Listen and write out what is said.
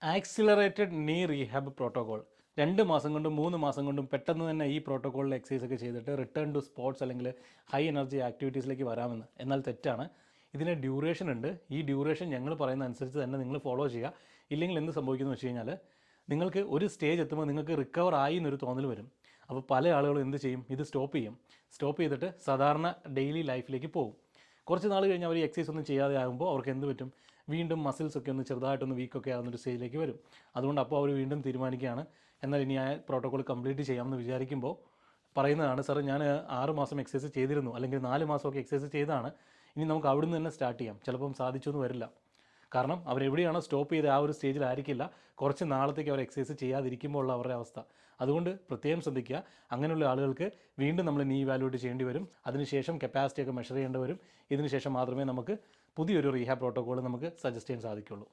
Accelerated നീ rehab protocol 2 മാസം കൊണ്ടും 3 മാസം കൊണ്ടും പെട്ടെന്ന് തന്നെ ഈ പ്രോട്ടോകോളിൽ എക്സസൈസ് ഒക്കെ ചെയ്തിട്ട് റിട്ടേൺ ടു സ്പോർട്സ് അല്ലെങ്കിൽ ഹൈ എനർജി ആക്ടിവിറ്റീസിലേക്ക് വരാമെന്ന്. എന്നാൽ തെറ്റാണ്. ഇതിന് ഡ്യൂറേഷൻ ഉണ്ട്. ഈ ഡ്യൂറേഷൻ ഞങ്ങൾ പറയുന്ന അനുസരിച്ച് തന്നെ നിങ്ങൾ ഫോളോ ചെയ്യുക. ഇല്ലെങ്കിൽ എന്ത് സംഭവിക്കുന്നു വെച്ച് കഴിഞ്ഞാൽ നിങ്ങൾക്ക് ഒരു സ്റ്റേജ് എത്തുമ്പോൾ നിങ്ങൾക്ക് റിക്കവർ ആയി എന്നൊരു തോന്നൽ വരും. അപ്പോൾ പല ആളുകളും എന്ത് ചെയ്യും, ഇത് സ്റ്റോപ്പ് ചെയ്യും. സ്റ്റോപ്പ് ചെയ്തിട്ട് സാധാരണ ഡെയിലി ലൈഫിലേക്ക് പോകും. കുറച്ച് നാൾ കഴിഞ്ഞ് അവർ എക്സസൈസ് ഒന്നും ചെയ്യാതെ ആകുമ്പോൾ അവർക്ക് എന്ത് പറ്റും, വീണ്ടും മസിൽസൊക്കെ ഒന്ന് ചെറുതായിട്ടൊന്ന് വീക്കൊക്കെ ആകുന്നൊരു സ്റ്റേജിലേക്ക് വരും. അതുകൊണ്ട് അപ്പോൾ അവർ വീണ്ടും തീരുമാനിക്കുകയാണ് എന്നാൽ ഇനി ആ പ്രോട്ടോകോൾ കംപ്ലീറ്റ് ചെയ്യാമെന്ന് വിചാരിക്കുമ്പോൾ പറയുന്നതാണ്, സാർ ഞാൻ 6 മാസം എക്സസൈസ് ചെയ്തിരുന്നു അല്ലെങ്കിൽ 4 മാസമൊക്കെ എക്സസൈസ് ചെയ്താണ്, ഇനി നമുക്ക് അവിടുന്ന് തന്നെ സ്റ്റാർട്ട് ചെയ്യാം. ചിലപ്പം സാധിച്ചൊന്നും വരില്ല. കാരണം അവരെവിടെയാണോ സ്റ്റോപ്പ് ചെയ്ത് ആ ഒരു സ്റ്റേജിലായിരിക്കില്ല കുറച്ച് നാളത്തേക്ക് അവർ എക്സസൈസ് ചെയ്യാതിരിക്കുമ്പോൾ ഉള്ള അവരുടെ അവസ്ഥ. അതുകൊണ്ട് പ്രത്യേകം ശ്രദ്ധിക്കുക. അങ്ങനെയുള്ള ആളുകൾക്ക് വീണ്ടും നമ്മൾ നീ ഇവാലുവേറ്റ് ചെയ്യേണ്ടി വരും. അതിനുശേഷം കപ്പാസിറ്റിയൊക്കെ മെഷർ ചെയ്യേണ്ടി വരും. ഇതിനുശേഷം മാത്രമേ നമുക്ക് പുതിയൊരു റീഹാബ് പ്രോട്ടോകോൾ നമുക്ക് സജസ്റ്റ് ചെയ്യാൻ സാധിക്കുള്ളൂ.